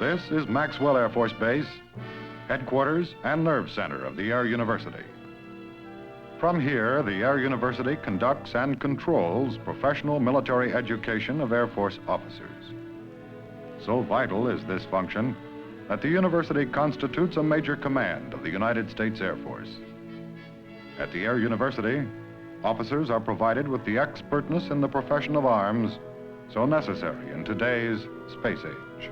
This is Maxwell Air Force Base, headquarters and nerve center of the Air University. From here, the Air University conducts and controls professional military education of Air Force officers. So vital is this function that the university constitutes a major command of the United States Air Force. At the Air University, officers are provided with the expertness in the profession of arms so necessary in today's space age.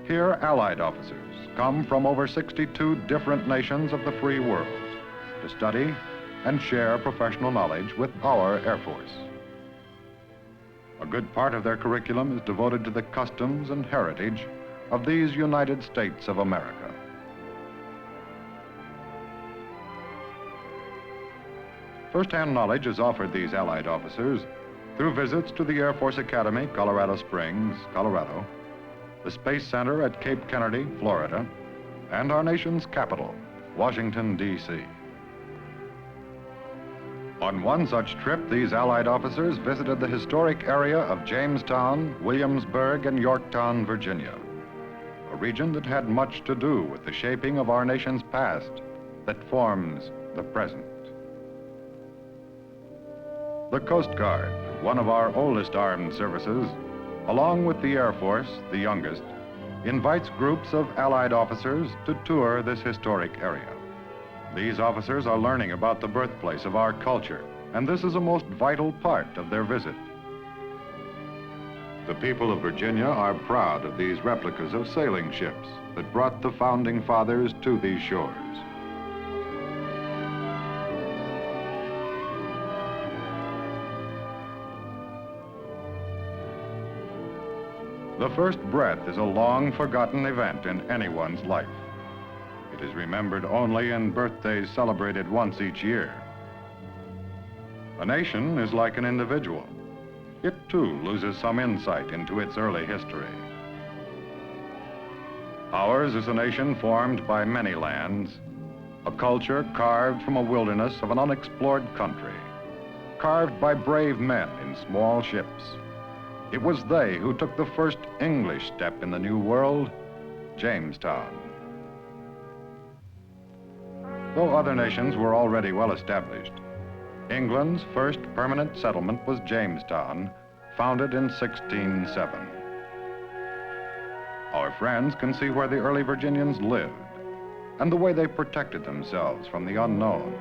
Here, Allied officers come from over 62 different nations of the free world to study and share professional knowledge with our Air Force. A good part of their curriculum is devoted to the customs and heritage of these United States of America. First-hand knowledge is offered these Allied officers through visits to the Air Force Academy, Colorado Springs, Colorado, the Space Center at Cape Kennedy, Florida, and our nation's capital, Washington, D.C. On one such trip, these Allied officers visited the historic area of Jamestown, Williamsburg, and Yorktown, Virginia, a region that had much to do with the shaping of our nation's past that forms the present. The Coast Guard, one of our oldest armed services, along with the Air Force, the youngest, invites groups of Allied officers to tour this historic area. These officers are learning about the birthplace of our culture, and this is a most vital part of their visit. The people of Virginia are proud of these replicas of sailing ships that brought the founding fathers to these shores. The first breath is a long-forgotten event in anyone's life. It is remembered only in birthdays celebrated once each year. A nation is like an individual. It too loses some insight into its early history. Ours is a nation formed by many lands, a culture carved from a wilderness of an unexplored country, carved by brave men in small ships. It was they who took the first English step in the New World, Jamestown. Though other nations were already well established, England's first permanent settlement was Jamestown, founded in 1607. Our friends can see where the early Virginians lived and the way they protected themselves from the unknown.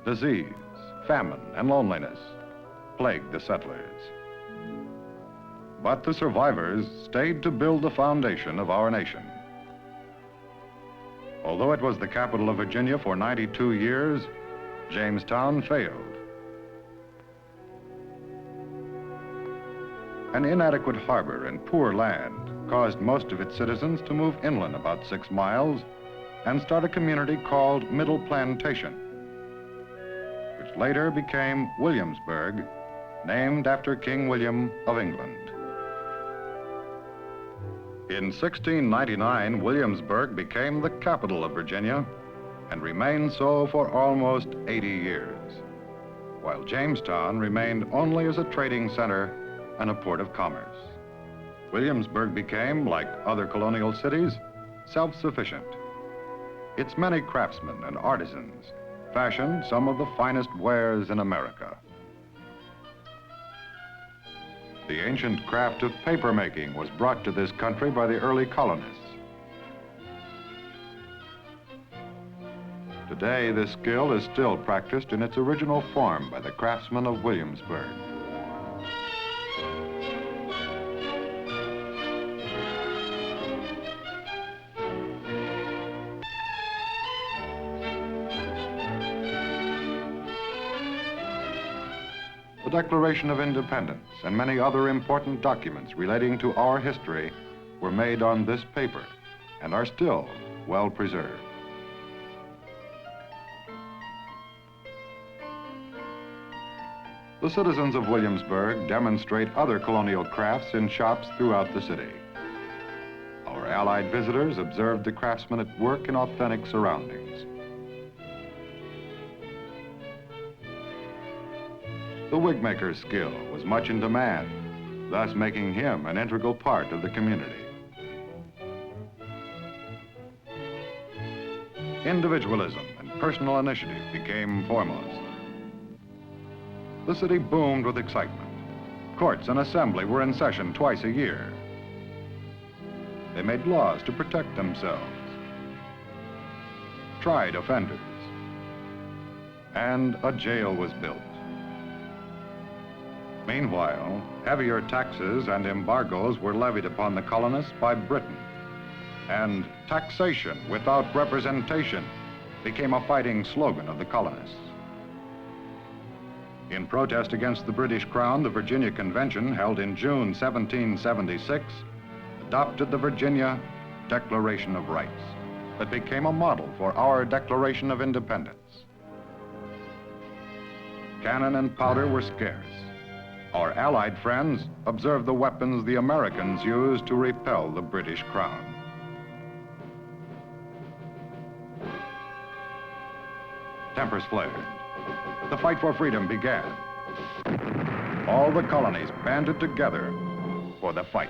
Disease, famine, and loneliness plagued the settlers. But the survivors stayed to build the foundation of our nation. Although it was the capital of Virginia for 92 years, Jamestown failed. An inadequate harbor and poor land caused most of its citizens to move inland about 6 miles and start a community called Middle Plantation, which later became Williamsburg, named after King William of England. In 1699, Williamsburg became the capital of Virginia and remained so for almost 80 years, while Jamestown remained only as a trading center and a port of commerce. Williamsburg became, like other colonial cities, self-sufficient. Its many craftsmen and artisans fashioned some of the finest wares in America. The ancient craft of papermaking was brought to this country by the early colonists. Today, this skill is still practiced in its original form by the craftsmen of Williamsburg. The Declaration of Independence and many other important documents relating to our history were made on this paper and are still well preserved. The citizens of Williamsburg demonstrate other colonial crafts in shops throughout the city. Our Allied visitors observed the craftsmen at work in authentic surroundings. The wigmaker's skill was much in demand, thus making him an integral part of the community. Individualism and personal initiative became foremost. The city boomed with excitement. Courts and assembly were in session twice a year. They made laws to protect themselves, tried offenders, and a jail was built. Meanwhile, heavier taxes and embargoes were levied upon the colonists by Britain, and taxation without representation became a fighting slogan of the colonists. In protest against the British Crown, the Virginia Convention, held in June 1776, adopted the Virginia Declaration of Rights that became a model for our Declaration of Independence. Cannon and powder were scarce. Our Allied friends observed the weapons the Americans used to repel the British Crown. Tempers flared. The fight for freedom began. All the colonies banded together for the fight.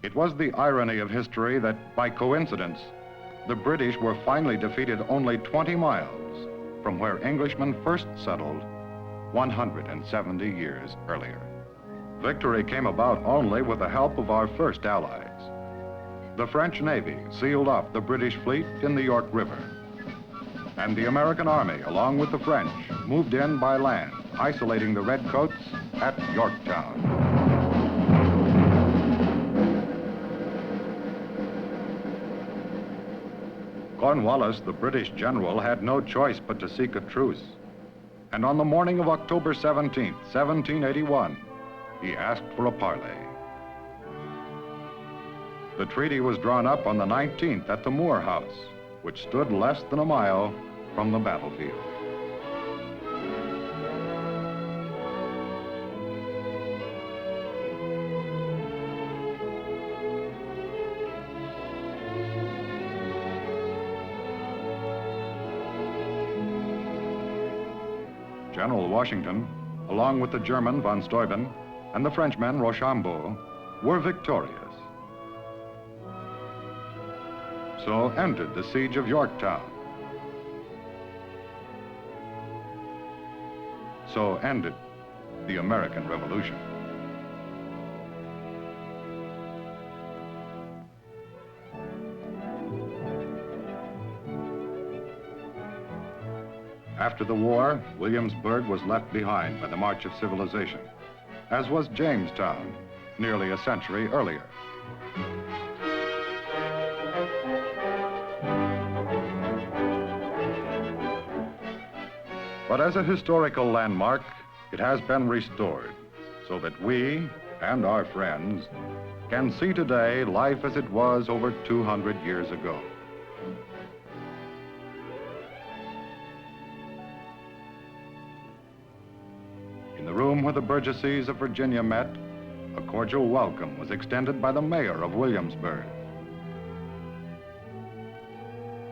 It was the irony of history that, by coincidence, the British were finally defeated only 20 miles from where Englishmen first settled 170 years earlier. Victory came about only with the help of our first allies. The French Navy sealed off the British fleet in the York River, and the American Army, along with the French, moved in by land, isolating the Redcoats at Yorktown. Cornwallis, the British general, had no choice but to seek a truce. And on the morning of October 17th, 1781, he asked for a parley. The treaty was drawn up on the 19th at the Moore House, which stood less than a mile from the battlefield. General Washington, along with the German von Steuben and the Frenchman Rochambeau, were victorious. So ended the siege of Yorktown. So ended the American Revolution. After the war, Williamsburg was left behind by the march of civilization, as was Jamestown nearly a century earlier. But as a historical landmark, it has been restored so that we and our friends can see today life as it was over 200 years ago. In the room where the burgesses of Virginia met, a cordial welcome was extended by the mayor of Williamsburg.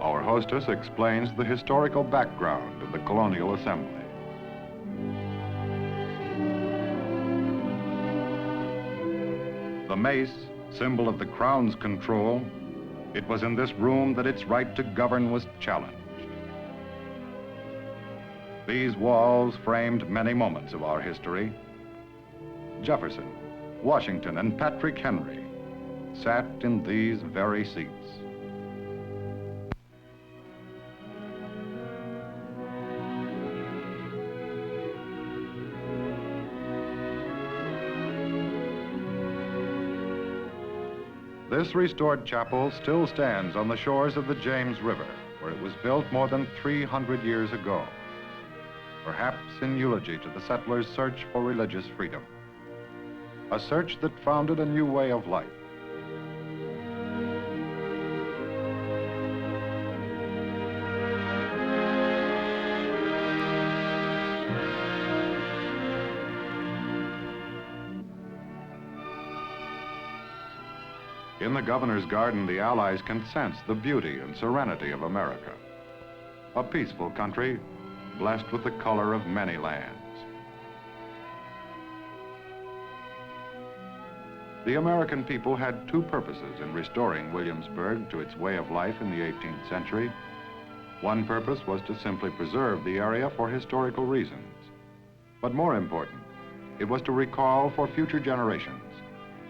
Our hostess explains the historical background of the Colonial Assembly. The mace, symbol of the Crown's control, it was in this room that its right to govern was challenged. These walls framed many moments of our history. Jefferson, Washington, and Patrick Henry sat in these very seats. This restored chapel still stands on the shores of the James River, where it was built more than 300 years ago, perhaps in eulogy to the settlers' search for religious freedom, a search that founded a new way of life. In the governor's garden, the Allies can sense the beauty and serenity of America, a peaceful country blessed with the color of many lands. The American people had two purposes in restoring Williamsburg to its way of life in the 18th century. One purpose was to simply preserve the area for historical reasons. But more important, it was to recall for future generations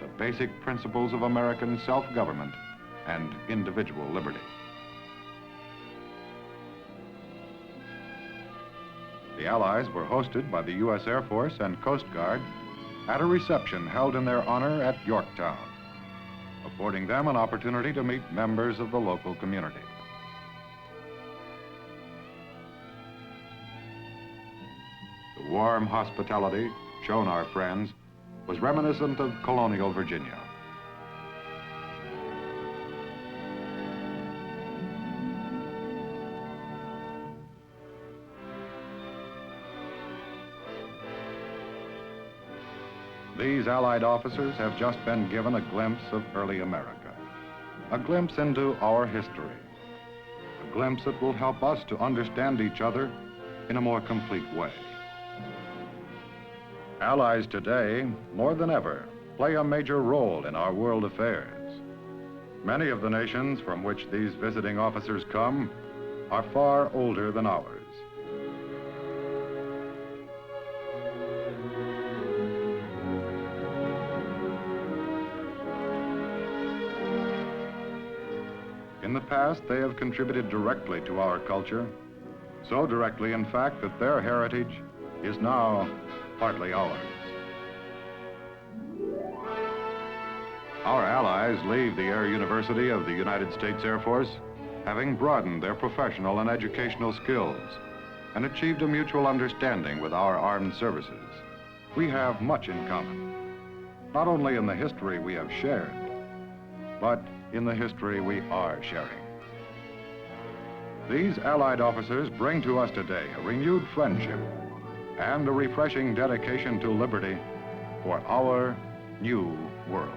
the basic principles of American self-government and individual liberty. The Allies were hosted by the U.S. Air Force and Coast Guard at a reception held in their honor at Yorktown, affording them an opportunity to meet members of the local community. The warm hospitality shown our friends was reminiscent of colonial Virginia. These Allied officers have just been given a glimpse of early America, a glimpse into our history, a glimpse that will help us to understand each other in a more complete way. Allies today, more than ever, play a major role in our world affairs. Many of the nations from which these visiting officers come are far older than ours. In the past, they have contributed directly to our culture, so directly, in fact, that their heritage is now partly ours. Our allies leave the Air University of the United States Air Force having broadened their professional and educational skills and achieved a mutual understanding with our armed services. We have much in common, not only in the history we have shared, but in the history we are sharing. These Allied officers bring to us today a renewed friendship and a refreshing dedication to liberty for our new world.